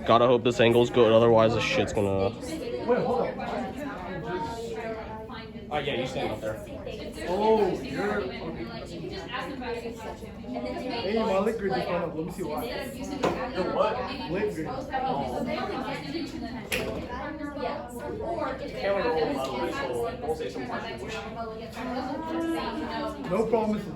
Gotta hope this angle's good, otherwise this shit's gonna... Wait, hold on. Oh yeah, you stand up there. Oh, you're... Hey, my lip grade just went up. Let me see why. Your what? Lip grade. We'll say some No promises.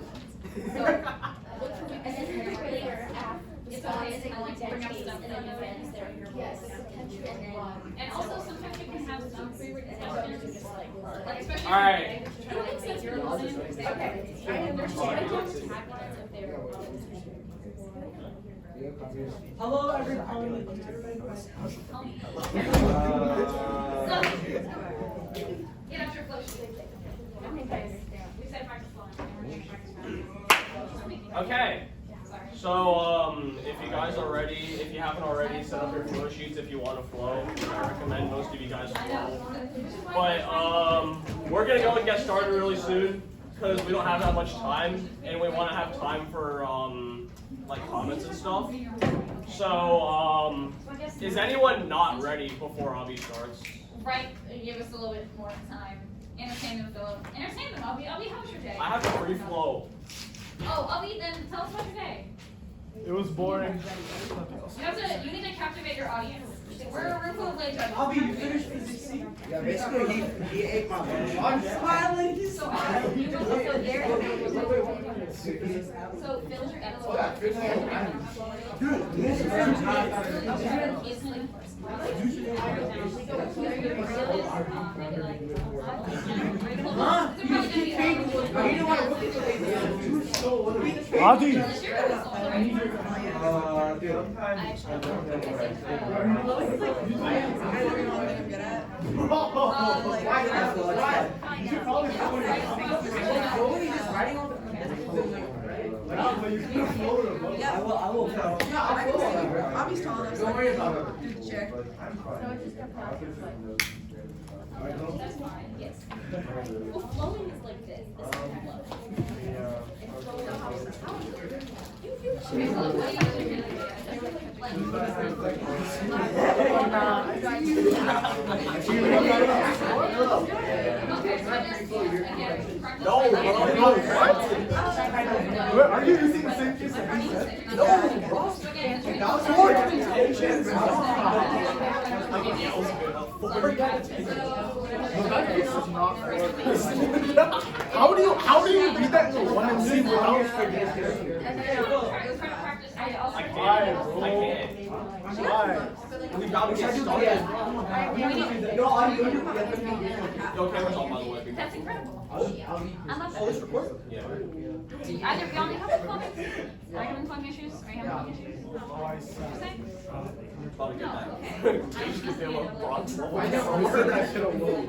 And also sometimes you can have some pre-written questions. Like especially all right. Hello, everyone. Get out your flush. We said practice flying. Okay. So, if you guys are ready, if you haven't already, set up your flow sheets if you want to flow. I recommend most of you guys flow. But, we're going to go and get started really soon because we don't have that much time and we want to have time for, like, comments and stuff. So, is anyone not ready before Abby starts? Right, give us a little bit more time. Entertain them, Philip. Entertain them, Abby. Abby, how was your day? I have a free flow. Oh, Abby, then tell us about your day. It was boring. You need to captivate your audience. We're a room full of lay judges. Abby, you finished physics C? Yeah, basically he ate my lunch. I'm smiling. He's So, smiling. you were also there. So, Phil's your episode. Dude, this is very hard. Huh? You don't want to look at the Adi! I will. Abby's tall enough. Don't worry about it. Do the check. That's fine, yes. Well, flowing is like this. This is flow. No, Wait, are you using the same case that he said? no, How do you beat that in one and see without I can't. Why? We got to get started. No, I'm going to Yo, camera's on, by the way. That's incredible. I'm not Oh, this recording? Yeah. Either of y'all need help with plumbing? Are you having plumbing issues? Are you having plumbing issues? Oh, I see. What'd you say? About to get that. Okay. Just they look broad. I said that shit alone.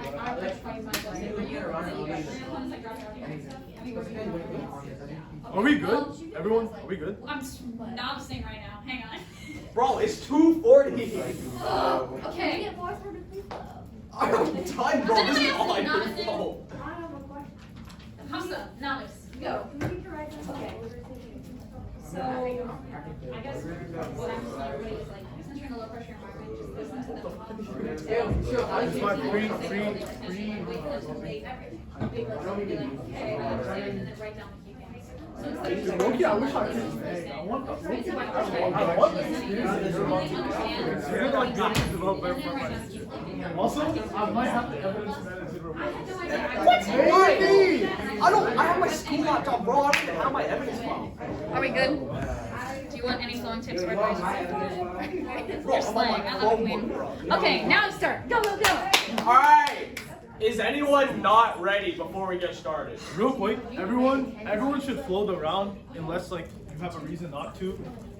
Are we good? Everyone, are we good? I'm nobbing right now. Hang on. Bro, it's 2:40. Okay. I don't have time, bro. This is all I do. Hamza, novice, go. Okay. So, I guess what I'm just like, is like, since you're in a low pressure environment, just listen to them. It's my free. And then wait for them to say everything. Big list, be like, okay, and then write down the key things. So it's like, Loki, I wish I could. I want the Loki. I want the experience. You're like good to develop better for my. Also, I might have the evidence managed. What? Maybe. I have my school laptop, bro. I don't even have my evidence file. Are we good? Do you want any flowing tips or advice? You're slang. I love it. Okay, now start. Go, go, go. All right. Is anyone not ready before we get started? Real quick, everyone should flow the round unless like you have a reason not to.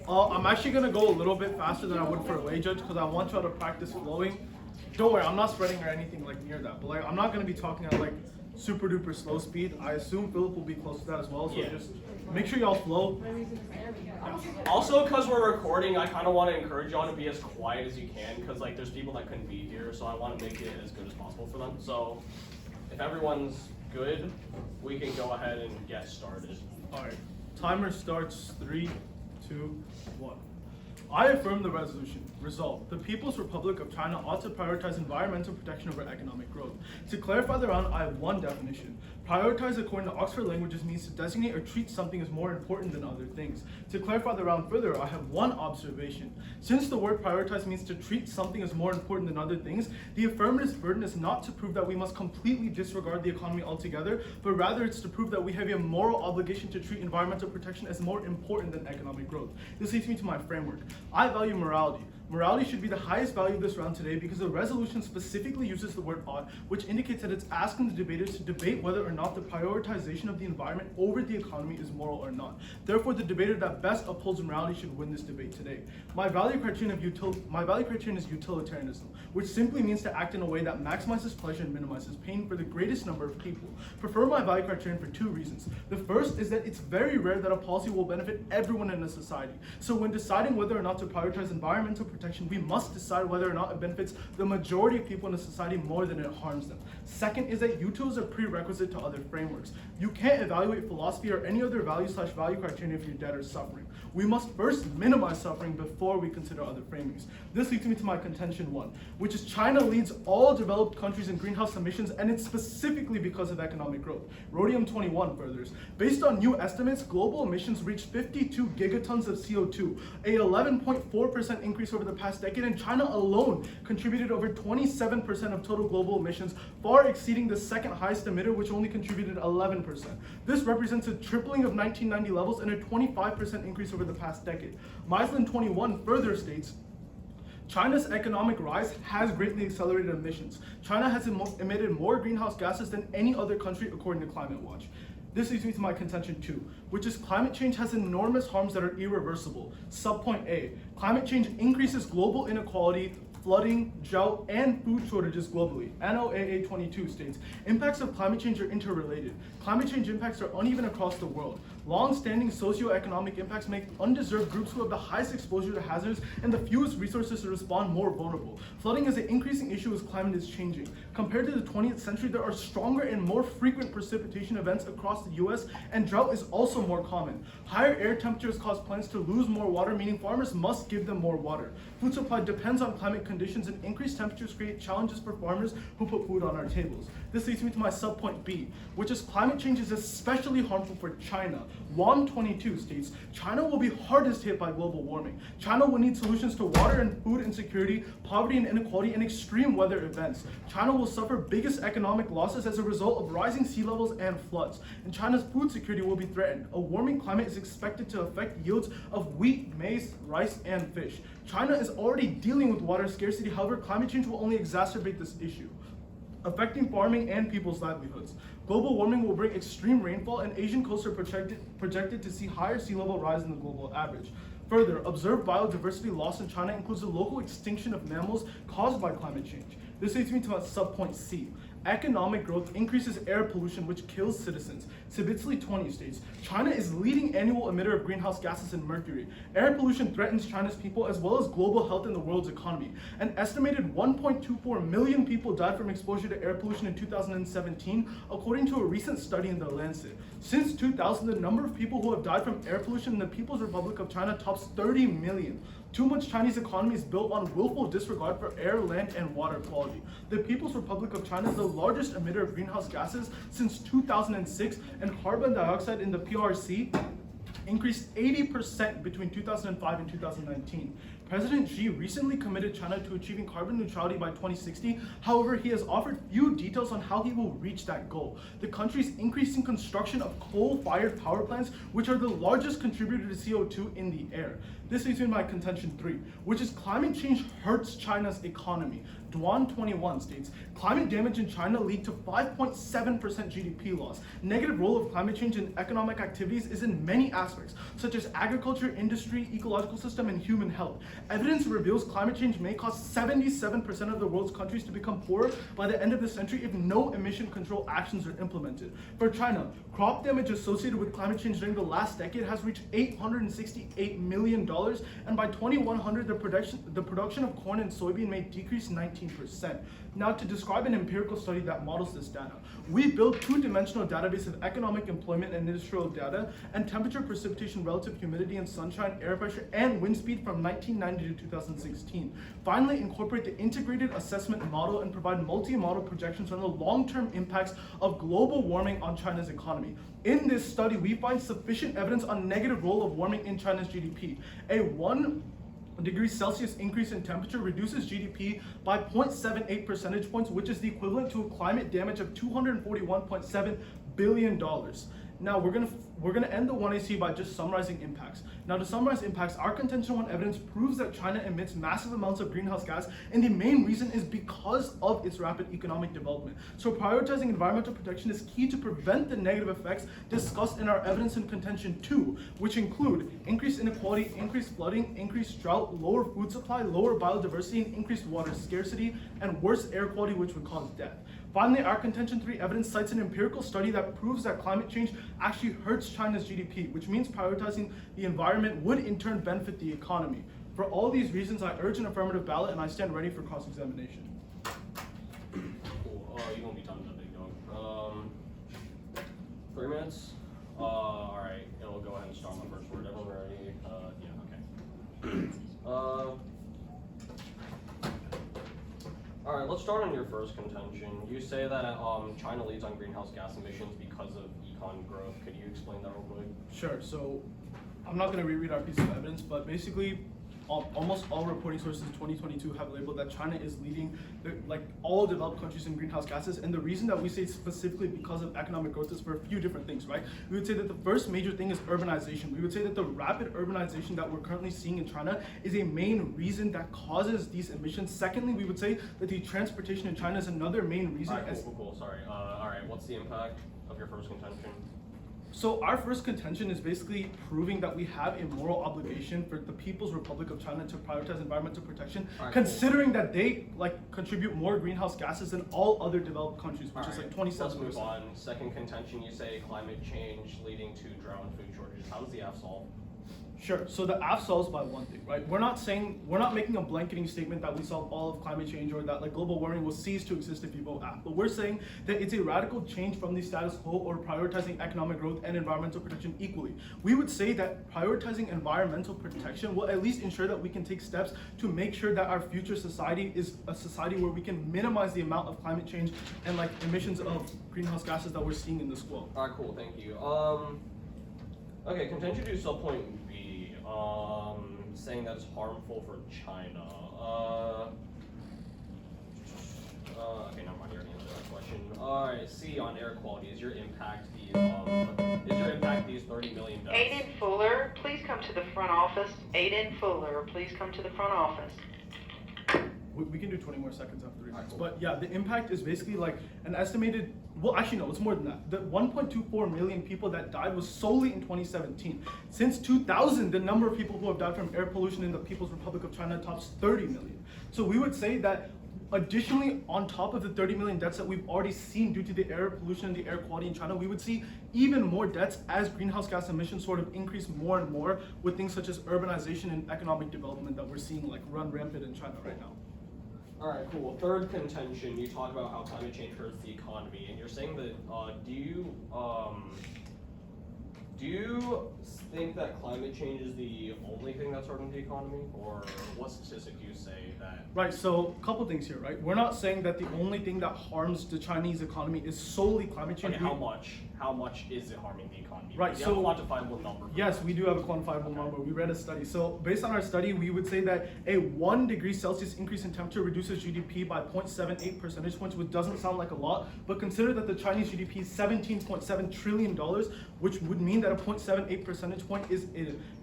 I'm actually gonna go a little bit faster than I would for a lay judge because I want y'all to practice flowing. Don't worry, I'm not spreading or anything like near that. But like, I'm not gonna be talking at like super duper slow speed. I assume Philip will be close to that as well. So Yeah. just make sure y'all flow. Also, because we're recording, I kind of want to encourage y'all to be as quiet as you can because like there's people that couldn't be here, so I want to make it as good as possible for them. So if everyone's good, we can go ahead and get started. All right, timer starts 3, 2, 1. I affirm the resolution. Resolved. The People's Republic of China ought to prioritize environmental protection over economic growth. To clarify the round, I have one definition. Prioritize, according to Oxford Languages, means to designate or treat something as more important than other things. To clarify the round further, I have one observation. Since the word prioritize means to treat something as more important than other things, the affirmative's burden is not to prove that we must completely disregard the economy altogether, but rather it's to prove that we have a moral obligation to treat environmental protection as more important than economic growth. This leads me to my framework. I value morality. Morality should be the highest value of this round today because the resolution specifically uses the word ought, which indicates that it's asking the debaters to debate whether or not the prioritization of the environment over the economy is moral or not. Therefore, the debater that best upholds morality should win this debate today. My value criterion is utilitarianism, which simply means to act in a way that maximizes pleasure and minimizes pain for the greatest number of people. Prefer my value criterion for two reasons. The first is that it's very rare that a policy will benefit everyone in a society. So when deciding whether or not to prioritize environmental protection, we must decide whether or not it benefits the majority of people in a society more than it harms them. Second is that util is a prerequisite to other frameworks. You can't evaluate philosophy or any other value/value criterion if you're dead or suffering. We must first minimize suffering before we consider other framings. This leads me to my contention 1, which is China leads all developed countries in greenhouse emissions, and it's specifically because of economic growth. Rhodium 21 furthers. Based on new estimates, global emissions reached 52 gigatons of CO2, a 11.4% increase over the past decade, and China alone contributed over 27% of total global emissions, far exceeding the second highest emitter, which only contributed 11%. This represents a tripling of 1990 levels and a 25% increase over the past decade. Mislin 21 further states, China's economic rise has greatly accelerated emissions. China has emitted more greenhouse gases than any other country according to Climate Watch. This leads me to my contention 2, which is climate change has enormous harms that are irreversible. Subpoint A, climate change increases global inequality, flooding, drought, and food shortages globally. NOAA 22 states, impacts of climate change are interrelated. Climate change impacts are uneven across the world. Long-standing socioeconomic impacts make undeserved groups who have the highest exposure to hazards and the fewest resources to respond more vulnerable. Flooding is an increasing issue as climate is changing. Compared to the 20th century, there are stronger and more frequent precipitation events across the US, and drought is also more common. Higher air temperatures cause plants to lose more water, meaning farmers must give them more water. Food supply depends on climate conditions, and increased temperatures create challenges for farmers who put food on our tables. This leads me to my subpoint B, which is climate change is especially harmful for China. WAM 22 states, China will be hardest hit by global warming. China will need solutions to water and food insecurity, poverty and inequality, and extreme weather events. China will suffer biggest economic losses as a result of rising sea levels and floods. And China's food security will be threatened. A warming climate is expected to affect yields of wheat, maize, rice, and fish. China is already dealing with water scarcity, however, climate change will only exacerbate this issue, affecting farming and people's livelihoods. Global warming will bring extreme rainfall, and Asian coasts are projected to see higher sea level rise than the global average. Further, observed biodiversity loss in China includes the local extinction of mammals caused by climate change. This leads me to my subpoint C. Economic growth increases air pollution, which kills citizens. Sibitsley 20 states, China is leading annual emitter of greenhouse gases and mercury. Air pollution threatens China's people as well as global health and the world's economy. An estimated 1.24 million people died from exposure to air pollution in 2017, according to a recent study in The Lancet. Since 2000, the number of people who have died from air pollution in the People's Republic of China tops 30 million. Too much Chinese economy is built on willful disregard for air, land, and water quality. The People's Republic of China is the largest emitter of greenhouse gases since 2006, and carbon dioxide in the PRC increased 80% between 2005 and 2019. President Xi recently committed China to achieving carbon neutrality by 2060. However, he has offered few details on how he will reach that goal. The country's increasing construction of coal-fired power plants, which are the largest contributor to CO2 in the air. This leads me to my contention 3, which is climate change hurts China's economy. Duan 21 states, climate damage in China lead to 5.7% GDP loss. Negative role of climate change in economic activities is in many aspects, such as agriculture, industry, ecological system, and human health. Evidence reveals climate change may cause 77% of the world's countries to become poorer by the end of the century if no emission control actions are implemented. For China, crop damage associated with climate change during the last decade has reached $868 million, and by 2100, the production of corn and soybean may decrease 19%. 17%. Now, to describe an empirical study that models this data, we built two-dimensional database of economic, employment, and industrial data, and temperature, precipitation, relative humidity, and sunshine, air pressure, and wind speed from 1990 to 2016. Finally, incorporate the integrated assessment model and provide multi-model projections on the long-term impacts of global warming on China's economy. In this study, we find sufficient evidence on negative role of warming in China's GDP. A 1 degree Celsius increase in temperature reduces GDP by 0.78 percentage points, which is the equivalent to a climate damage of $241.7 billion. Now we're gonna end the 1AC by just summarizing impacts. Now to summarize impacts, our contention one evidence proves that China emits massive amounts of greenhouse gas, and the main reason is because of its rapid economic development. So prioritizing environmental protection is key to prevent the negative effects discussed in our evidence and contention 2, which include increased inequality, increased flooding, increased drought, lower food supply, lower biodiversity, and increased water scarcity, and worse air quality, which would cause death. Finally, our contention 3 evidence cites an empirical study that proves that climate change actually hurts China's GDP, which means prioritizing the environment would in turn benefit the economy. For all these reasons, I urge an affirmative ballot, and I stand ready for cross-examination. Cool. You won't be talking to big dog. 3 minutes. All right. It'll go ahead and start my first word. Everyone ready? Yeah. Okay. All right, let's start on your first contention. You say that China leads on greenhouse gas emissions because of econ growth. Could you explain that real quick? Sure. So I'm not going to reread our piece of evidence, but basically almost all reporting sources in 2022 have labeled that China is leading all developed countries in greenhouse gases, and the reason that we say specifically because of economic growth is for a few different things, right? We would say that the first major thing is urbanization. We would say that the rapid urbanization that we're currently seeing in China is a main reason that causes these emissions. Secondly, we would say that the transportation in China is another main reason. All right, cool. Sorry. All right, what's the impact of your first contention? So our first contention is basically proving that we have a moral obligation for the People's Republic of China to prioritize environmental protection, considering that they contribute more greenhouse gases than all other developed countries, which is 27%. Let's move on. Second contention, you say climate change leading to drought and food shortages. How does the app solve? Sure. So the app solves by one thing, right? We're not making a blanketing statement that we solve all of climate change or that global warming will cease to exist if you vote app. But we're saying that it's a radical change from the status quo or prioritizing economic growth and environmental protection equally. We would say that prioritizing environmental protection will at least ensure that we can take steps to make sure that our future society is a society where we can minimize the amount of climate change and emissions of greenhouse gases that we're seeing in this world. All right, cool. Thank you. Okay, contention to subpoint B. Saying that it's harmful for China. Okay, never mind. You already answered that question. All right, C on air quality. Is your impact these 30 million deaths? Aiden Fuller, please come to the front office. Aiden Fuller, please come to the front office. We can do 20 more seconds after 3 minutes. Cool. But yeah, the impact is basically an estimated, well actually no, it's more than that. The 1.24 million people that died was solely in 2017. Since 2000, the number of people who have died from air pollution in the People's Republic of China tops 30 million. So we would say that additionally, on top of the 30 million deaths that we've already seen due to the air pollution and the air quality in China, we would see even more deaths as greenhouse gas emissions sort of increase more and more with things such as urbanization and economic development that we're seeing run rampant in China right now. All right, cool. Third contention, you talk about how climate change hurts the economy, and you're saying that do you think that climate change is the only thing that's hurting the economy, or what statistic do you say that? Right, so a couple things here, right? We're not saying that the only thing that harms the Chinese economy is solely climate change. Okay, how much? How much is it harming the economy? Right, Do you so have a quantifiable number? Yes, we do have a quantifiable number. We read a study. So based on our study, we would say that a 1 degree Celsius increase in temperature reduces GDP by 0.78 percentage points, which doesn't sound like a lot, but consider that the Chinese GDP is $17.7 trillion, which would mean that a 0.78 percentage point is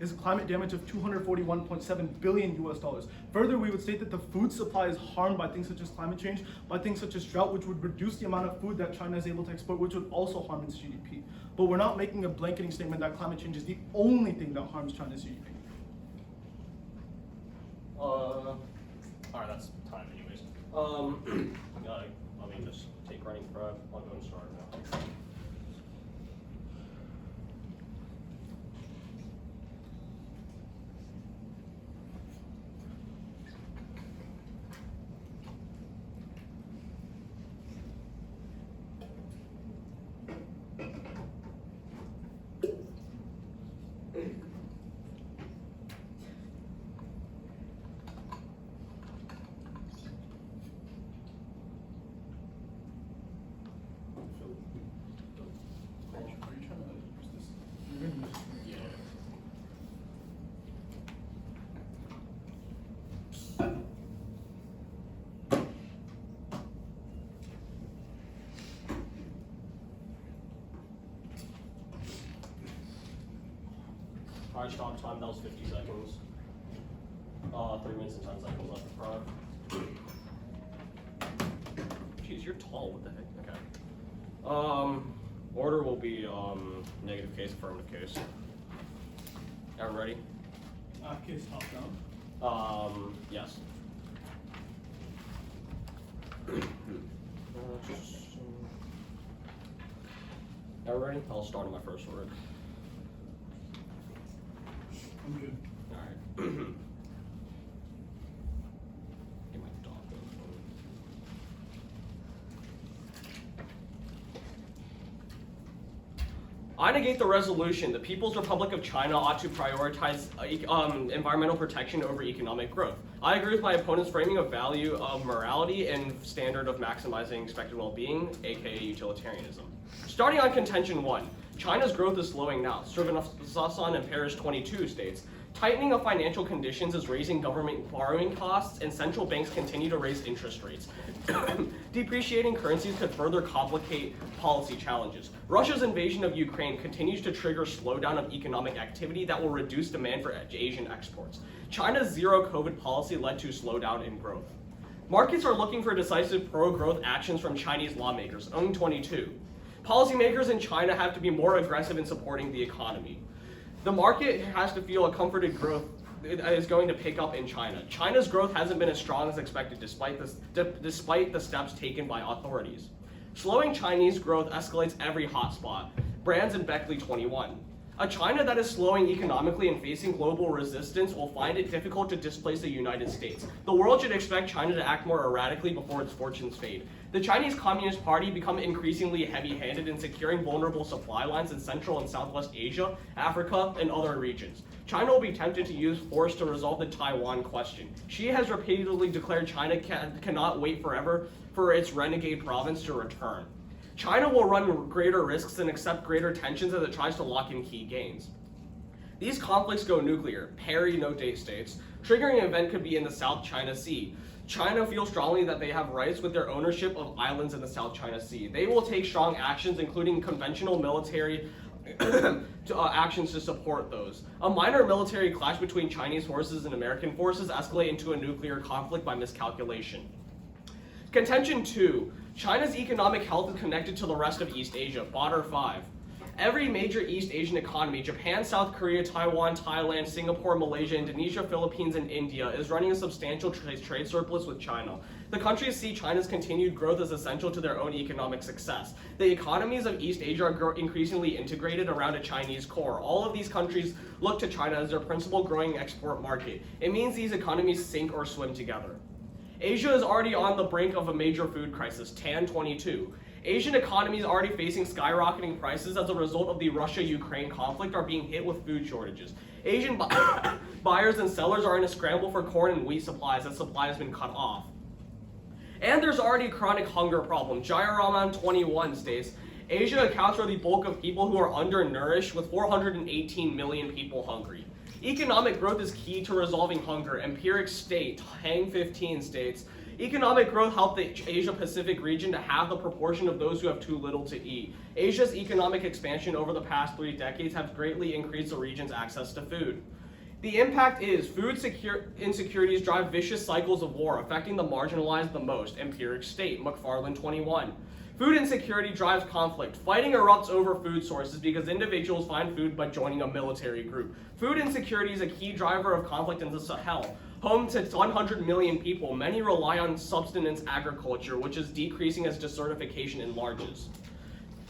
a climate damage of $241.7 billion US dollars. Further, we would state that the food supply is harmed by things such as climate change, by things such as drought, which would reduce the amount of food that China is able to export, which would also harm its GDP. But we're not making a blanketing statement that climate change is the only thing that harms China's GDP. All right, that's time anyways. Let me just take writing prep. I'll go and start now. Alright, stop time, that was 50 seconds. 3 minutes and 10 seconds left to prep. Jeez, you're tall, what the heck? Okay. Order will be negative case, affirmative case. Everyone ready? Case top down. Yes. Everyone ready? I'll start on my first word. I'm good. Alright. Get my dog though. I negate the resolution. The People's Republic of China ought to prioritize environmental protection over economic growth. I agree with my opponent's framing of value of morality and standard of maximizing expected well-being, aka utilitarianism. Starting on contention 1, China's growth is slowing now. Srinivasan in Paris 22 states, tightening of financial conditions is raising government borrowing costs and central banks continue to raise interest rates. Depreciating currencies could further complicate policy challenges. Russia's invasion of Ukraine continues to trigger slowdown of economic activity that will reduce demand for Asian exports. China's zero-COVID policy led to slowdown in growth. Markets are looking for decisive pro-growth actions from Chinese lawmakers. Ong 22. Policymakers in China have to be more aggressive in supporting the economy. The market has to feel a comforted growth is going to pick up in China. China's growth hasn't been as strong as expected despite the steps taken by authorities. Slowing Chinese growth escalates every hotspot. Brands in Beckley 21. A China that is slowing economically and facing global resistance will find it difficult to displace the United States. The world should expect China to act more erratically before its fortunes fade. The Chinese Communist Party become increasingly heavy-handed in securing vulnerable supply lines in Central and Southwest Asia, Africa, and other regions. China will be tempted to use force to resolve the Taiwan question. Xi has repeatedly declared China cannot wait forever for its renegade province to return. China will run greater risks and accept greater tensions as it tries to lock in key gains. These conflicts go nuclear. Perry no date states, triggering event could be in the South China Sea. China feels strongly that they have rights with their ownership of islands in the South China Sea. They will take strong actions, including conventional military actions to support those. A minor military clash between Chinese forces and American forces escalate into a nuclear conflict by miscalculation. Contention 2. China's economic health is connected to the rest of East Asia. Fodder 5. Every major East Asian economy, Japan, South Korea, Taiwan, Thailand, Singapore, Malaysia, Indonesia, Philippines, and India, is running a substantial trade surplus with China. The countries see China's continued growth as essential to their own economic success. The economies of East Asia are increasingly integrated around a Chinese core. All of these countries look to China as their principal growing export market. It means these economies sink or swim together. Asia is already on the brink of a major food crisis. Tan 22. Asian economies already facing skyrocketing prices as a result of the Russia-Ukraine conflict are being hit with food shortages. Asian buyers and sellers are in a scramble for corn and wheat supplies as supply has been cut off. And there's already a chronic hunger problem. Jayaraman 21 states, Asia accounts for the bulk of people who are undernourished, with 418 million people hungry. Economic growth is key to resolving hunger. Empiric state, Hang 15 states, economic growth helped the Asia-Pacific region to have the proportion of those who have too little to eat. Asia's economic expansion over the past 3 decades have greatly increased the region's access to food. The impact is food insecurities drive vicious cycles of war, affecting the marginalized the most. Empiric state, McFarland 21. Food insecurity drives conflict. Fighting erupts over food sources because individuals find food by joining a military group. Food insecurity is a key driver of conflict in the Sahel. Home to 100 million people, many rely on subsistence agriculture, which is decreasing as desertification enlarges.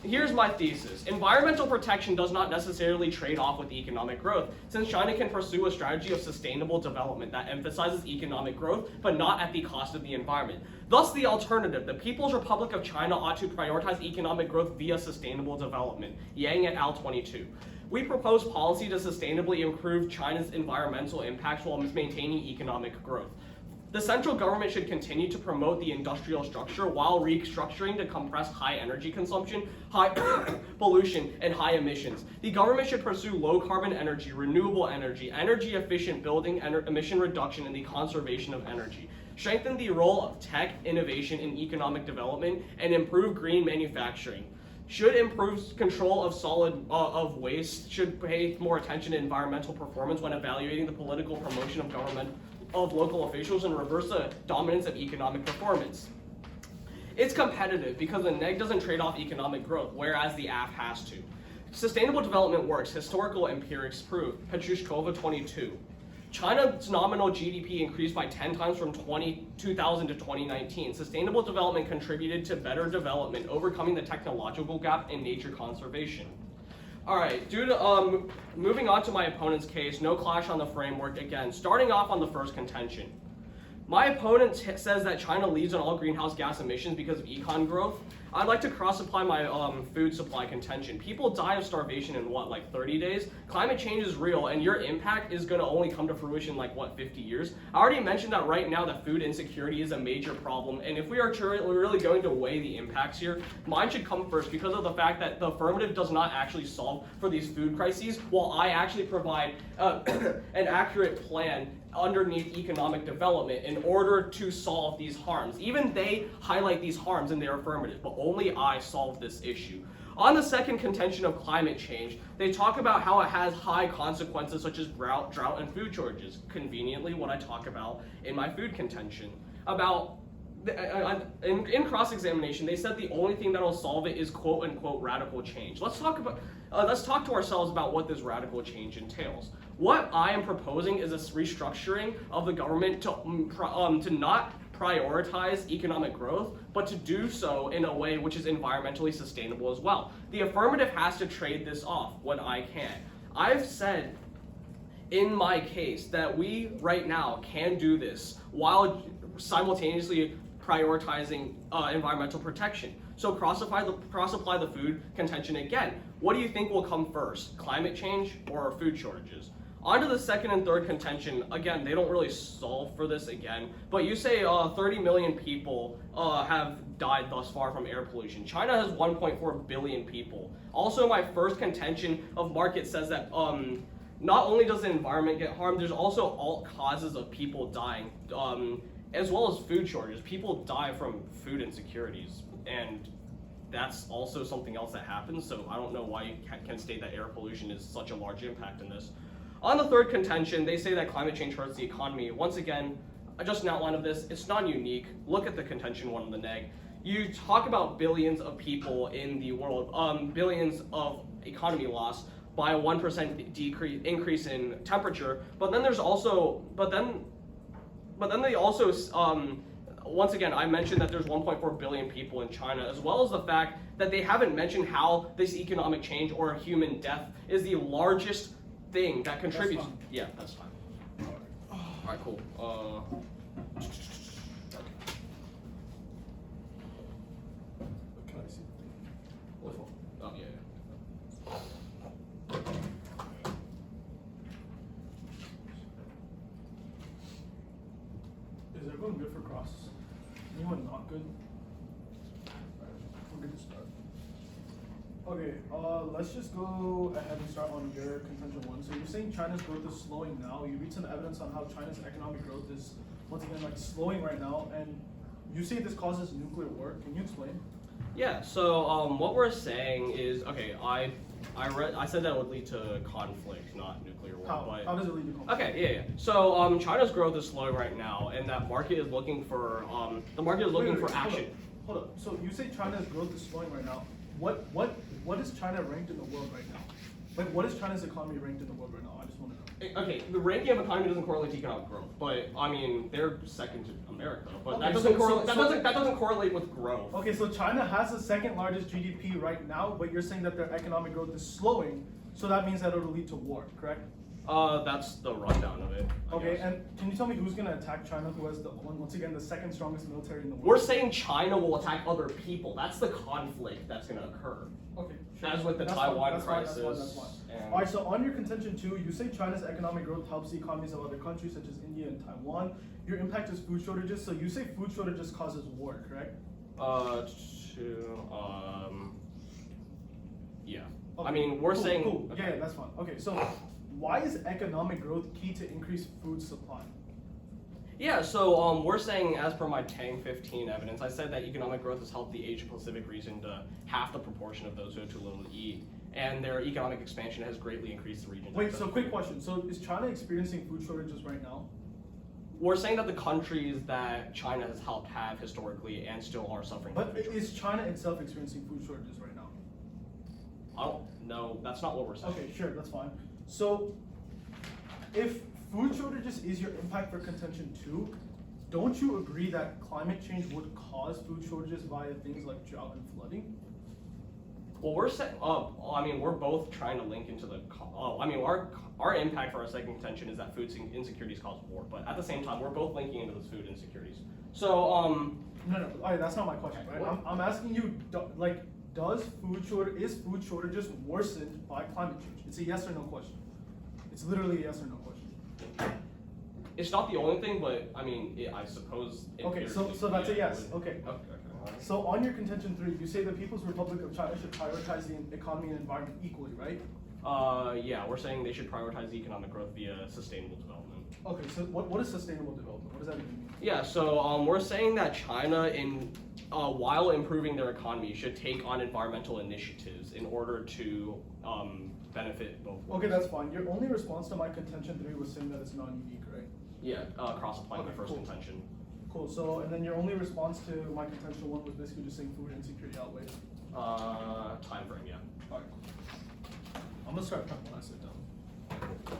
Here's my thesis. Environmental protection does not necessarily trade off with economic growth, since China can pursue a strategy of sustainable development that emphasizes economic growth, but not at the cost of the environment. Thus, the alternative, the People's Republic of China ought to prioritize economic growth via sustainable development. Yang et al. 22. We propose policy to sustainably improve China's environmental impacts while maintaining economic growth. The central government should continue to promote the industrial structure while restructuring to compress high energy consumption, high pollution, and high emissions. The government should pursue low carbon energy, renewable energy, energy efficient building, emission reduction, and the conservation of energy. Strengthen the role of tech, innovation, in economic development, and improve green manufacturing. Should improve control of waste, should pay more attention to environmental performance when evaluating the political promotion of government of local officials, and reverse the dominance of economic performance. It's competitive because the neg doesn't trade off economic growth, whereas the AF has to. Sustainable development works. Historical empirics prove. Petrushkova 22. China's nominal GDP increased by 10 times from 2000 to 2019. Sustainable development contributed to better development, overcoming the technological gap in nature conservation. Alright, moving on to my opponent's case, no clash on the framework again. Starting off on the first contention. My opponent says that China leads on all greenhouse gas emissions because of econ growth. I'd like to cross-apply my food supply contention. People die of starvation in what, like 30 days? Climate change is real, and your impact is going to only come to fruition like, what, 50 years? I already mentioned that right now that food insecurity is a major problem, and if we are really going to weigh the impacts here, mine should come first because of the fact that the affirmative does not actually solve for these food crises, while I actually provide an accurate plan underneath economic development in order to solve these harms. Even they highlight these harms in their affirmative, but only I solve this issue. On the second contention of climate change, they talk about how it has high consequences such as drought, and food shortages. Conveniently, what I talk about in my food contention. In cross-examination, they said the only thing that'll solve it is quote-unquote radical change. Let's talk to ourselves about what this radical change entails. What I am proposing is a restructuring of the government to not prioritize economic growth, but to do so in a way which is environmentally sustainable as well. The affirmative has to trade this off when I can. I've said in my case that we right now can do this while simultaneously prioritizing environmental protection. So cross-apply the food contention again. What do you think will come first, climate change or food shortages? On to the second and third contention. Again, they don't really solve for this again, but you say 30 million people have died thus far from air pollution. China has 1.4 billion people. Also, my first contention of market says that not only does the environment get harmed, there's also all causes of people dying, as well as food shortages. People die from food insecurities, and that's also something else that happens, so I don't know why you can state that air pollution is such a large impact in this. On the third contention, they say that climate change hurts the economy. Once again, just an outline of this, it's not unique. Look at the contention one on the neg. You talk about billions of people in the world, billions of economy loss by a 1% increase in temperature, but then there's also, but then they also, once again, I mentioned that there's 1.4 billion people in China, as well as the fact that they haven't mentioned how this economic change or human death is the largest thing that contributes. Yeah, that's fine. All right, cool. Can I see? Which one? Oh, yeah. Is everyone good for cross? Anyone not good? We're good to start. Okay, let's just go ahead and start on your contention one. So you're saying China's growth is slowing now. You read some evidence on how China's economic growth is, once again, like slowing right now, and you say this causes nuclear war. Can you explain? Yeah, so what we're saying is, okay, I said that would lead to conflict, not nuclear war. How does it lead to conflict? Okay, yeah. So China's growth is slowing right now, and that market is looking for action. Hold up. So you say China's growth is slowing right now. What is China ranked in the world right now? Like, what is China's economy ranked in the world right now? I just want to know. Okay, the ranking of economy doesn't correlate to economic growth, but I mean they're second to America, but Okay, that doesn't correlate with growth. Okay, so China has the second largest GDP right now, but you're saying that their economic growth is slowing, so that means that it'll lead to war, correct? That's the rundown of it. I Okay, guess. and can you tell me who's gonna attack China, who has once again the second strongest military in the world? We're saying China will attack other people. That's the conflict that's gonna occur. Okay, as with the That's Taiwan fine, that's fine, crisis. that's fine, that's fine. and- Alright, so on your contention 2, you say China's economic growth helps the economies of other countries such as India and Taiwan. Your impact is food shortages, so you say food shortages causes war, correct? Yeah. Okay, I mean, we're cool, saying. Cool. Okay. Yeah, that's fine. Okay, so why is economic growth key to increase food supply? Yeah, so we're saying, as per my Tang 15 evidence, I said that economic growth has helped the Asia Pacific region to half the proportion of those who have too little to eat, and their economic expansion has greatly increased the region. Wait, so quick question. So is China experiencing food shortages right now? We're saying that the countries that China has helped have historically and still are suffering. But from food is China itself experiencing food shortages right now? I don't know. That's not what we're saying. Okay, sure, that's fine. So, if food shortages is your impact for contention 2, don't you agree that climate change would cause food shortages via things like drought and flooding? Well, we're saying. I mean, we're both trying to link into the. I mean, our impact for our second contention is that food insecurities cause war, but at the same time, we're both linking into those food insecurities. So, No, alright, that's not my question, right? What? I'm asking you, is food shortages worsened by climate change? It's a yes or no question. It's literally a yes or no question. it's not the only thing, but I mean, I suppose. Okay, so empirically, that's a yeah, yes. it would- Okay. Okay. So on your contention 3, you say the People's Republic of China should prioritize the economy and environment equally, right? Yeah, we're saying they should prioritize economic growth via sustainable development. Okay, so what is sustainable development? What does that even mean? Yeah, so we're saying that China, while improving their economy, should take on environmental initiatives in order to benefit both. Okay, that's fine. Your only response to my contention 3 was saying that it's non-unique, right? Yeah, cross-applying the Okay, first cool. contention. Cool, so, and then your only response to my contention 1 was basically just saying food insecurity outweighs. Time frame, yeah. Alright, cool. I'm gonna start prepping when I sit down.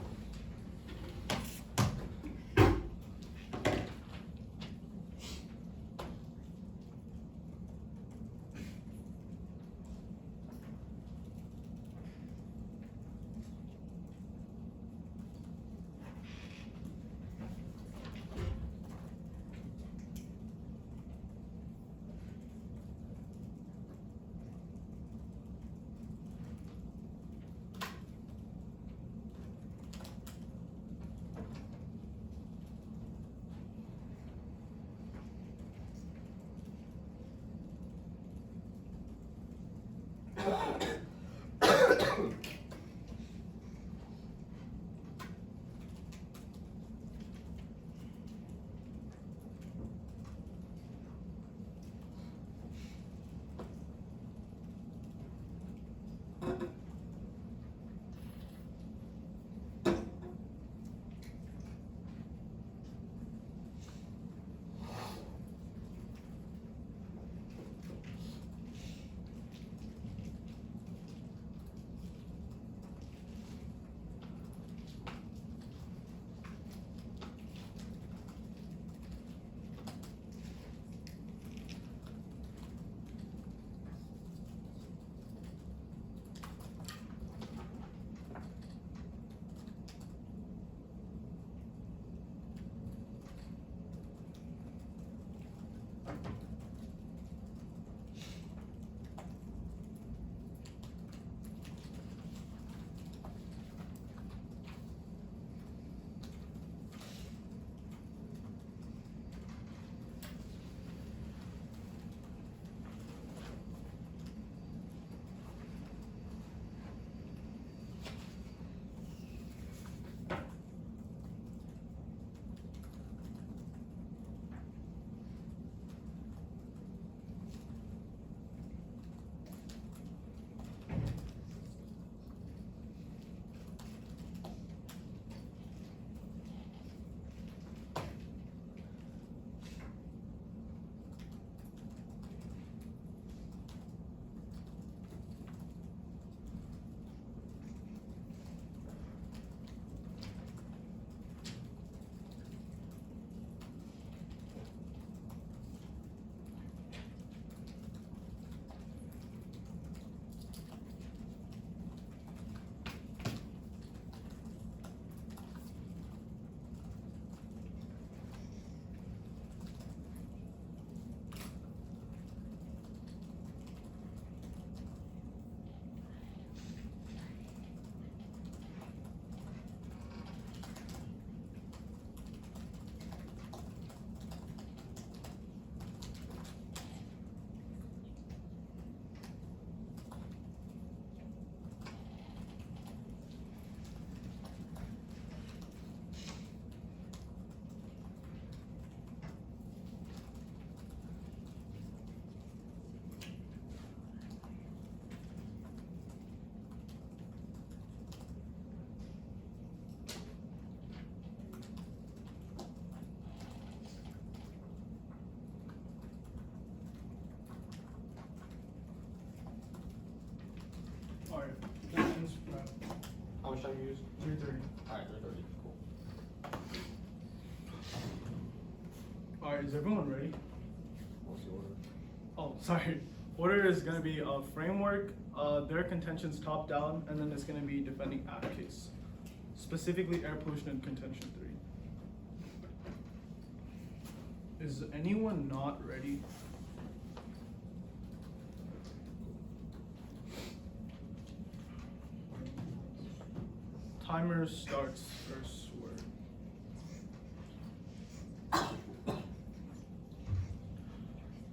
How much time you use? 3:30. Alright, 3:30. Cool. Alright, is everyone ready? What's the order? Oh, sorry. Order is gonna be framework, their contentions top down, and then it's gonna be defending app case. Specifically air pollution and contention 3. Is anyone not ready? Timer starts first word.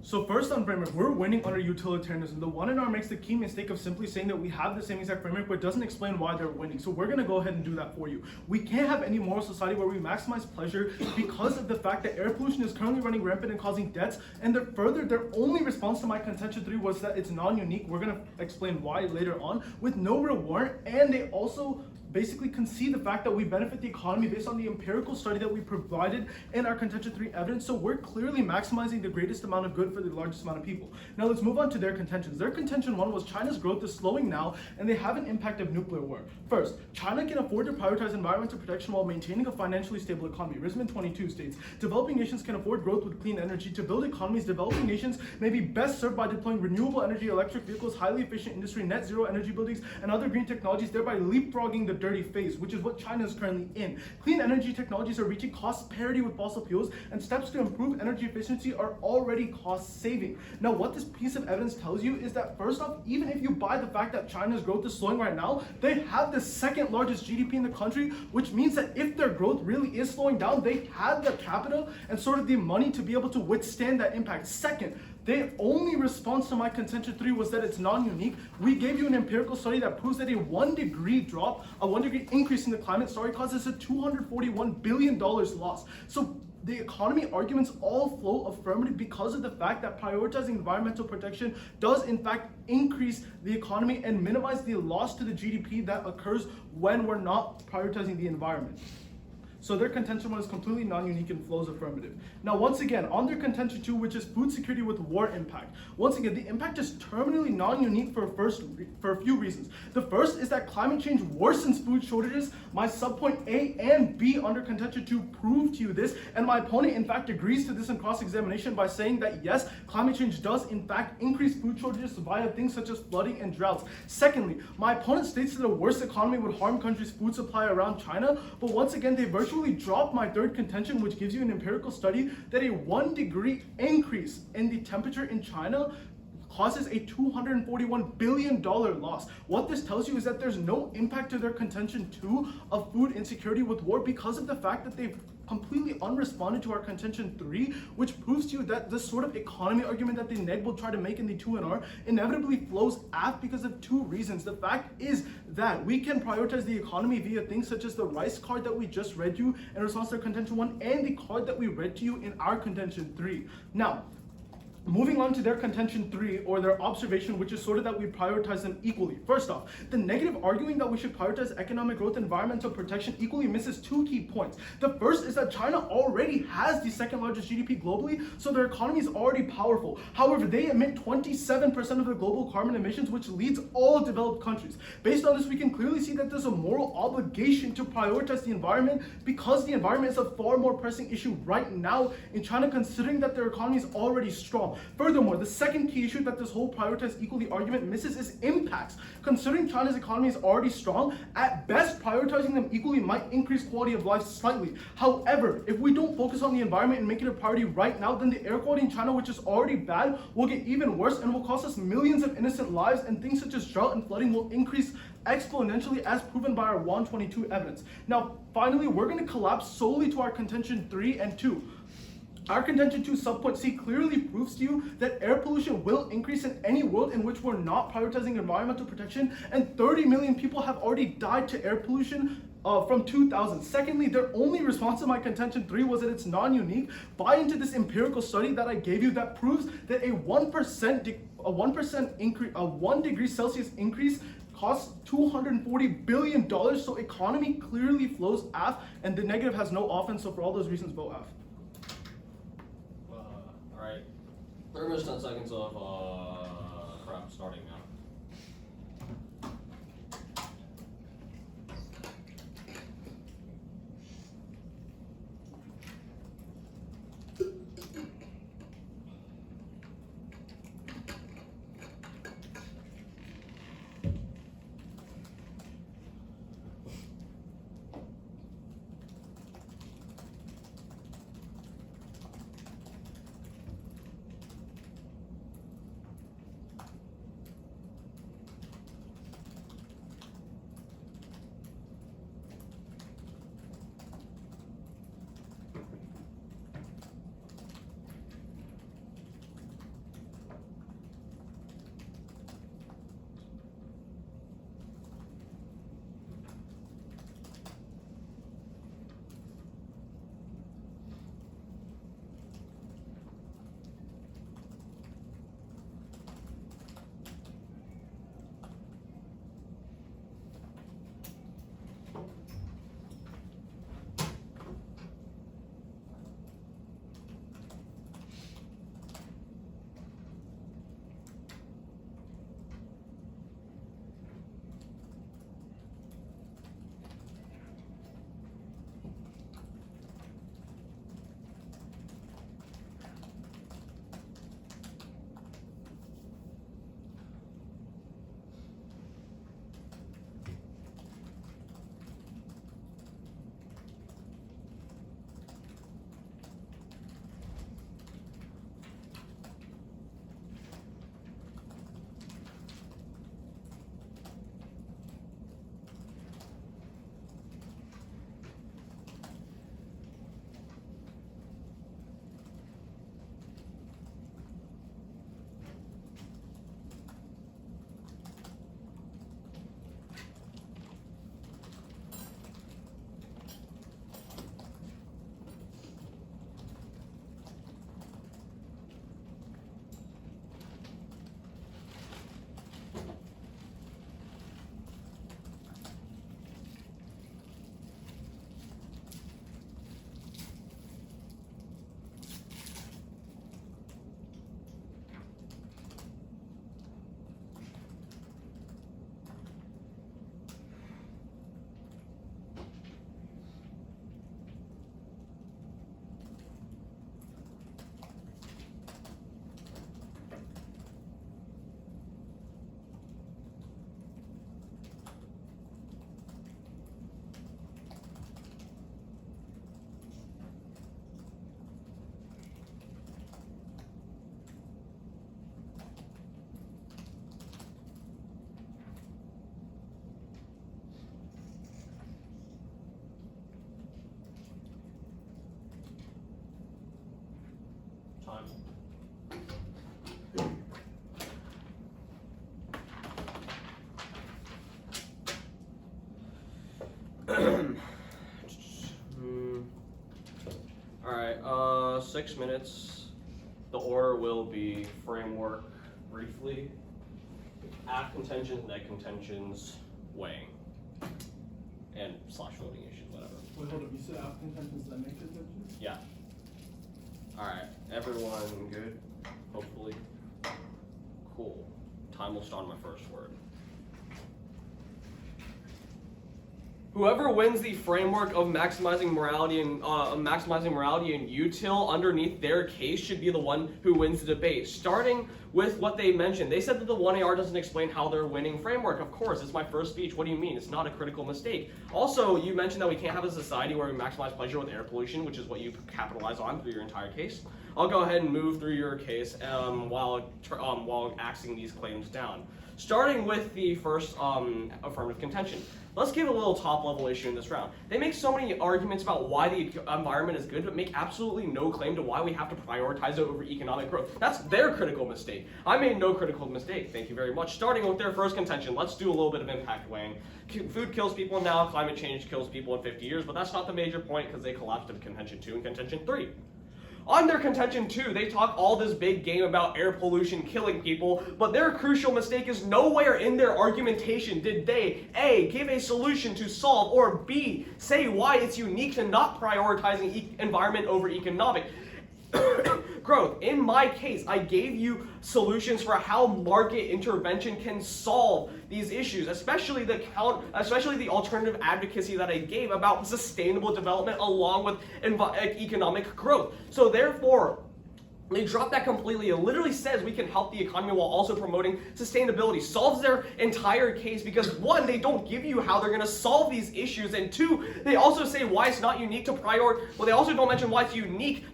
So first on framework, we're winning under utilitarianism. The one in R makes the key mistake of simply saying that we have the same exact framework, but doesn't explain why they're winning. So we're gonna go ahead and do that for you. We can't have any moral society where we maximize pleasure because of the fact that air pollution is currently running rampant and causing deaths. And further, their only response to my contention 3 was that it's non-unique. We're gonna explain why later on with no real warrant. And they also basically concede the fact that we benefit the economy based on the empirical study that we provided in our contention 3 evidence. So we're clearly maximizing the greatest amount of good for the largest amount of people. Now let's move on to their contentions. Their contention 1 was China's growth is slowing now and they have an impact of nuclear war. First, China can afford to prioritize environmental protection while maintaining a financially stable economy. Risman 22 states, developing nations can afford growth with clean energy. To build economies, developing nations may be best served by deploying renewable energy, electric vehicles, highly efficient industry, net zero energy buildings, and other green technologies, thereby leapfrogging the dirty phase, which is what China is currently in. Clean energy technologies are reaching cost parity with fossil fuels, and steps to improve energy efficiency are already cost saving. Now, what this piece of evidence tells you is that first off, even if you buy the fact that China's growth is slowing right now, they have the second largest GDP in the country, which means that if their growth really is slowing down, they have the capital and sort of the money to be able to withstand that impact. Second, their only response to my contention 3 was that it's non-unique. We gave you an empirical study that proves that a 1 degree drop, a 1 degree increase in the climate story causes a $241 billion loss. So the economy arguments all flow affirmative because of the fact that prioritizing environmental protection does in fact increase the economy and minimize the loss to the GDP that occurs when we're not prioritizing the environment. So their contention 1 is completely non-unique and flows affirmative. Now, once again, on their contention 2, which is food security with war impact. Once again, the impact is terminally non-unique for a few reasons. The first is that climate change worsens food shortages. My subpoint A and B under contention 2 prove to you this, and my opponent in fact agrees to this in cross-examination by saying that yes, climate change does in fact increase food shortages via things such as flooding and droughts. Secondly, my opponent states that a worse economy would harm countries' food supply around China, but once again, they virtually drop my third contention, which gives you an empirical study that a 1 degree increase in the temperature in China causes a $241 billion loss. What this tells you is that there's no impact to their contention 2 of food insecurity with war because of the fact that they've completely unresponded to our contention 3, which proves to you that this sort of economy argument that the neg will try to make in the 2 and R inevitably flows aft because of 2 reasons. The fact is that we can prioritize the economy via things such as the rice card that we just read you in response to our contention 1 and the card that we read to you in our contention 3. Now, moving on to their contention 3, or their observation, which is sort of that we prioritize them equally. First off, the negative arguing that we should prioritize economic growth and environmental protection equally misses 2 key points. The first is that China already has the second largest GDP globally, so their economy is already powerful. However, they emit 27% of the global carbon emissions, which leads all developed countries. Based on this, we can clearly see that there's a moral obligation to prioritize the environment because the environment is a far more pressing issue right now in China, considering that their economy is already strong. Furthermore, the second key issue that this whole prioritize equally argument misses is impacts. Considering China's economy is already strong, at best prioritizing them equally might increase quality of life slightly. However, if we don't focus on the environment and make it a priority right now, then the air quality in China, which is already bad, will get even worse and will cost us millions of innocent lives, and things such as drought and flooding will increase exponentially as proven by our 122 evidence. Now, finally, we're going to collapse solely to our contention 3 and 2. Our contention 2 subpoint C clearly proves to you that air pollution will increase in any world in which we're not prioritizing environmental protection, and 30 million people have already died to air pollution from 2000. Secondly, their only response to my contention 3 was that it's non-unique. Buy into this empirical study that I gave you that proves that a 1 degree Celsius increase costs $240 billion, so economy clearly flows aft, and the negative has no offense, so for all those reasons, vote aft. Alright. 30 minutes, 10 seconds of crap starting now. Time. Alright, 6 minutes. The order will be framework briefly, act contentions, neg contentions, weighing, and slash voting issues, whatever. Wait, hold up. You said after contentions that make contentions? Yeah. Alright, everyone good? Hopefully. Cool. Time will start on my first word. Whoever wins the framework of maximizing morality and util underneath their case should be the one who wins the debate. Starting with what they mentioned. They said that the 1AR doesn't explain how they're winning framework. Of course, it's my first speech. What do you mean? It's not a critical mistake. Also, you mentioned that we can't have a society where we maximize pleasure with air pollution, which is what you capitalize on through your entire case. I'll go ahead and move through your case while axing these claims down. Starting with the first affirmative contention. Let's give a little top-level issue in this round. They make so many arguments about why the environment is good, but make absolutely no claim to why we have to prioritize it over economic growth. That's their critical mistake. I made no critical mistake, thank you very much. Starting with their first contention, let's do a little bit of impact weighing. Food kills people now, climate change kills people in 50 years, but that's not the major point because they collapsed into contention 2 and contention 3. On their contention 2, they talk all this big game about air pollution killing people, but their crucial mistake is nowhere in their argumentation did they, A, give a solution to solve, or B, say why it's unique to not prioritizing environment over economic growth. In my case, I gave you solutions for how market intervention can solve these issues, especially the alternative advocacy that I gave about sustainable development along with economic growth. So therefore, they drop that completely. It literally says we can help the economy while also promoting sustainability. Solves their entire case because 1, they don't give you how they're going to solve these issues, and 2, they also say why it's not unique to they also don't mention why it's unique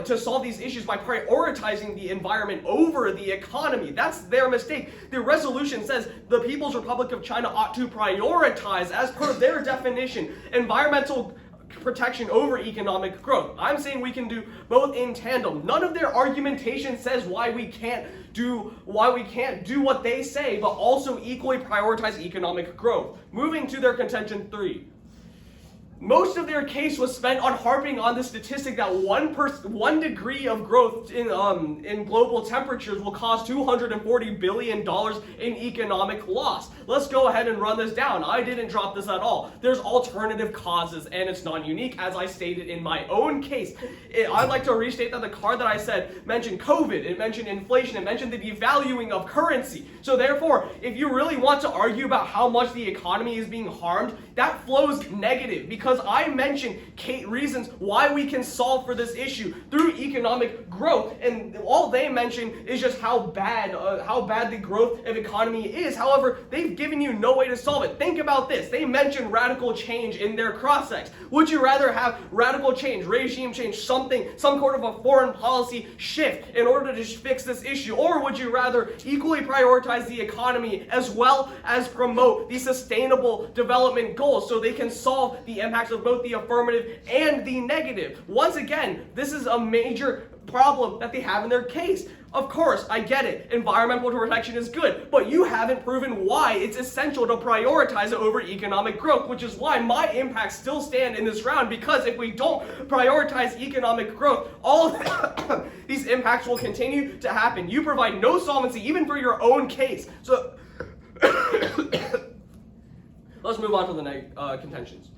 to solve these issues by prioritizing the environment over the economy. That's their mistake. The resolution says the People's Republic of China ought to prioritize, as per their definition, environmental protection over economic growth. I'm saying we can do both in tandem. None of their argumentation says why we can't do what they say, but also equally prioritize economic growth. Moving to their contention 3. Most of their case was spent on harping on the statistic that 1 degree of growth in global temperatures will cause $240 billion in economic loss. Let's go ahead and run this down. I didn't drop this at all. There's alternative causes, and it's non-unique, as I stated in my own case. I'd like to restate that the card that I said mentioned COVID, it mentioned inflation, it mentioned the devaluing of currency. So therefore, if you really want to argue about how much the economy is being harmed, that flows negative, because I mentioned reasons why we can solve for this issue through economic growth, and all they mention is just how bad the growth of economy is. However, they've given you no way to solve it. Think about this. They mentioned radical change in their cross-sects. Would you rather have radical change, regime change, some sort of a foreign policy shift in order to fix this issue? Or would you rather equally prioritize the economy as well as promote the sustainable development goals so they can solve the impacts of both the affirmative and the negative? Once again, this is a major problem that they have in their case. Of course, I get it. Environmental protection is good, but you haven't proven why it's essential to prioritize it over economic growth, which is why my impacts still stand in this round, because if we don't prioritize economic growth, all these impacts will continue to happen. You provide no solvency even for your own case. So let's move on to the contentions.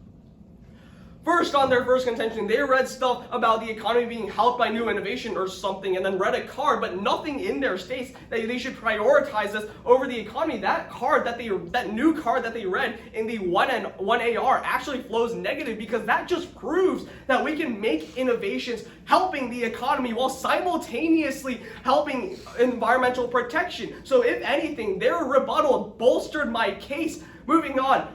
First, on their first contention, they read stuff about the economy being helped by new innovation or something, and then read a card, but nothing in there states that they should prioritize this over the economy. That new card that they read in the 1AR actually flows negative, because that just proves that we can make innovations helping the economy while simultaneously helping environmental protection. So if anything, their rebuttal bolstered my case. Moving on.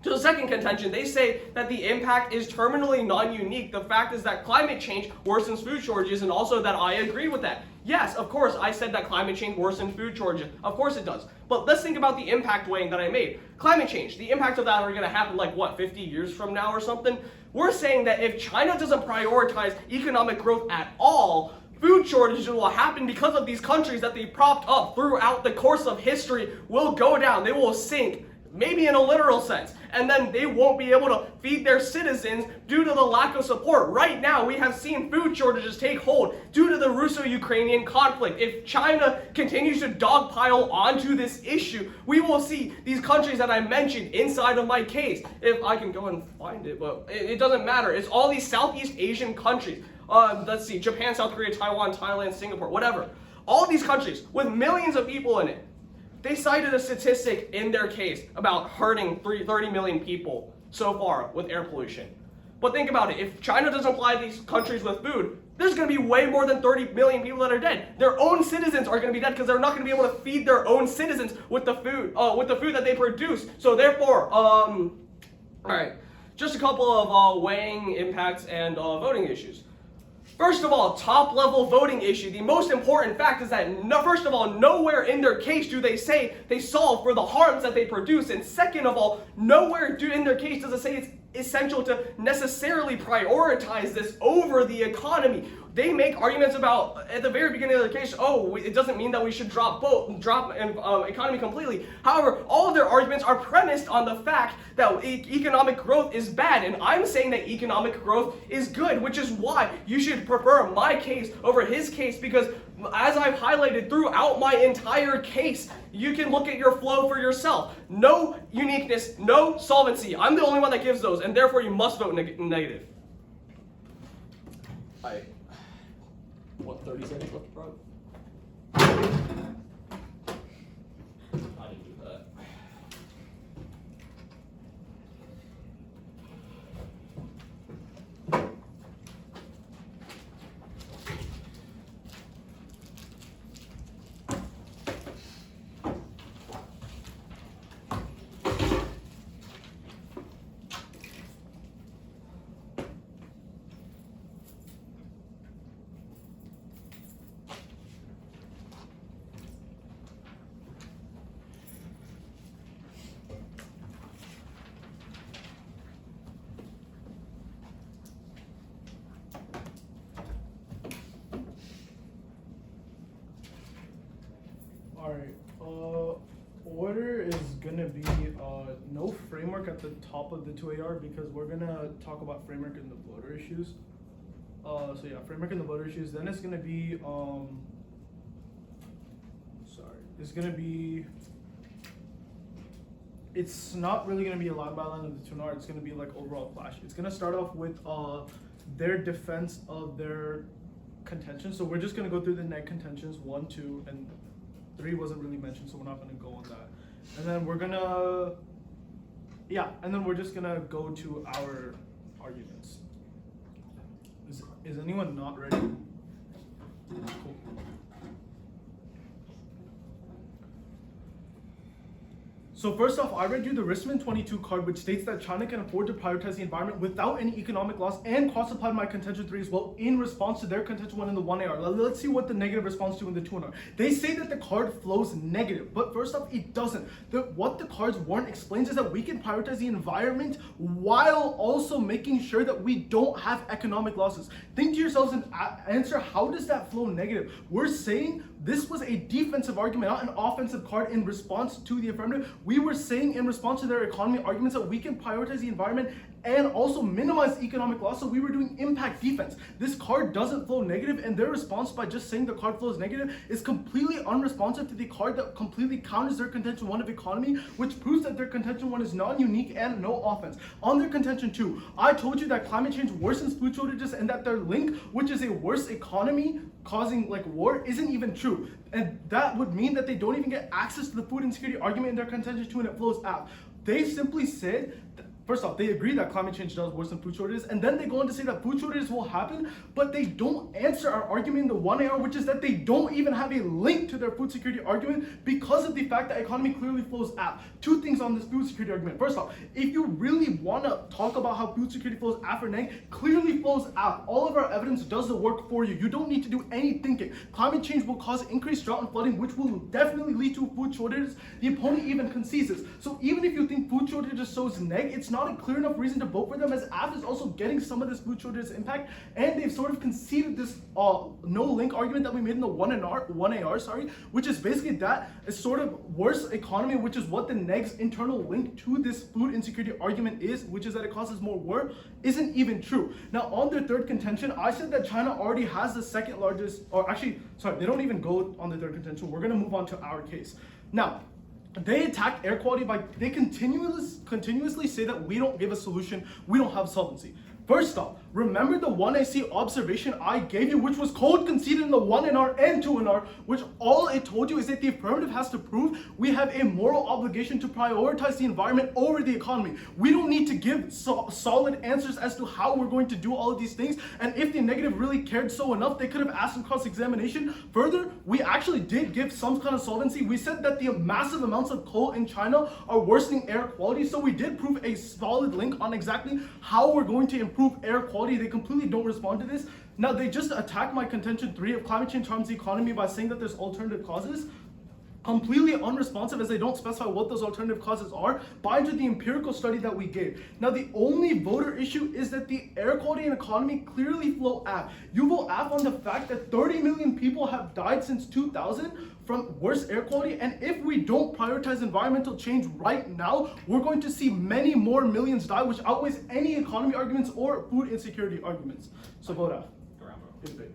To the second contention, they say that the impact is terminally non-unique. The fact is that climate change worsens food shortages, and also that I agree with that. Yes, of course, I said that climate change worsens food shortages. Of course it does. But let's think about the impact weighing that I made. Climate change, the impact of that are going to happen like, 50 years from now or something? We're saying that if China doesn't prioritize economic growth at all, food shortages will happen because of these countries that they propped up throughout the course of history will go down. They will sink, maybe in a literal sense. And then they won't be able to feed their citizens due to the lack of support. Right now, we have seen food shortages take hold due to the Russo-Ukrainian conflict. If China continues to dogpile onto this issue, we will see these countries that I mentioned inside of my case. If I can go and find it, but it doesn't matter. It's all these Southeast Asian countries. Let's see, Japan, South Korea, Taiwan, Thailand, Singapore, whatever. All these countries with millions of people in it. They cited a statistic in their case about hurting 30 million people so far with air pollution. But think about it, if China doesn't supply these countries with food, there's going to be way more than 30 million people that are dead. Their own citizens are going to be dead because they're not going to be able to feed their own citizens with the food that they produce. So therefore, all right, just a couple of weighing impacts and voting issues. First of all, top-level voting issue. The most important fact is that, first of all, nowhere in their case do they say they solve for the harms that they produce. And second of all, nowhere in their case does it say it's essential to necessarily prioritize this over the economy. They make arguments about, at the very beginning of their case, it doesn't mean that we should drop economy completely. However, all of their arguments are premised on the fact that economic growth is bad, and I'm saying that economic growth is good, which is why you should prefer my case over his case, because as I've highlighted throughout my entire case, you can look at your flow for yourself. No uniqueness, no solvency. I'm the only one that gives those, and therefore you must vote negative. 30 seconds left, bro? I didn't do that. Alright, order is gonna be no framework at the top of the 2AR because we're gonna talk about framework in the voter issues. So yeah, framework in the voter issues. Then it's gonna be it's not really gonna be a line by line of the 2AR. It's gonna be like overall clash. It's gonna start off with their defense of their contention. So we're just gonna go through the neg contentions 1, 2, and 3 wasn't really mentioned, so we're not gonna go on that. And then we're just gonna go to our arguments. Is anyone not ready? Cool. So first off, I read you the Rissman 22 card, which states that China can afford to prioritize the environment without any economic loss, and cross-applied my contention 3 as well in response to their contention 1 in the 1AR. Let's see what the negative response to in the 2AR. They say that the card flows negative, but first off, it doesn't. What the card's warrant explains is that we can prioritize the environment while also making sure that we don't have economic losses. Think to yourselves and answer, how does that flow negative? We're saying this was a defensive argument, not an offensive card in response to the affirmative. We were saying in response to their economy arguments that we can prioritize the environment and also minimize economic loss, so we were doing impact defense. This card doesn't flow negative, and their response by just saying the card flows negative is completely unresponsive to the card that completely counters their contention 1 of economy, which proves that their contention 1 is non-unique and no offense. On their contention 2, I told you that climate change worsens food shortages and that their link, which is a worse economy causing war, isn't even true. And that would mean that they don't even get access to the food insecurity argument in their contention 2 and it flows out. They simply said, first off, they agree that climate change does worsen food shortages, and then they go on to say that food shortages will happen, but they don't answer our argument in the 1AR, which is that they don't even have a link to their food security argument because of the fact that economy clearly flows out. 2 things on this food security argument. First off, if you really want to talk about how food security flows out for neg, clearly flows out. All of our evidence does the work for you. You don't need to do any thinking. Climate change will cause increased drought and flooding, which will definitely lead to food shortages. The opponent even concedes this. So even if you think food shortages shows neg, it's not not a clear enough reason to vote for them, as AF is also getting some of this food shortage impact, and they've sort of conceded this no link argument that we made in the 1AR, sorry, which is basically that a sort of worse economy, which is what the neg's internal link to this food insecurity argument is, which is that it causes more war, isn't even true. Now, on their third contention, I said that China already has the second largest, or actually, sorry, they don't even go on the third contention. We're going to move on to our case. Now, they attack air quality by, they continuously say that we don't give a solution, we don't have solvency. First off, remember the 1AC observation I gave you, which was cold conceded in the 1NR and 2NR, which all it told you is that the affirmative has to prove we have a moral obligation to prioritize the environment over the economy. We don't need to give solid answers as to how we're going to do all of these things, and if the negative really cared so enough, they could have asked in cross-examination. Further, we actually did give some kind of solvency. We said that the massive amounts of coal in China are worsening air quality, so we did prove a solid link on exactly how we're going to improve air quality. They completely don't respond to this. Now, they just attack my contention 3 of climate change harms the economy by saying that there's alternative causes. Completely unresponsive, as they don't specify what those alternative causes are, buy into the empirical study that we gave. Now, the only voter issue is that the air quality and economy clearly flow AF. You vote AF on the fact that 30 million people have died since 2000 from worse air quality, and if we don't prioritize environmental change right now, we're going to see many more millions die, which outweighs any economy arguments or food insecurity arguments. So vote AF. Good debate.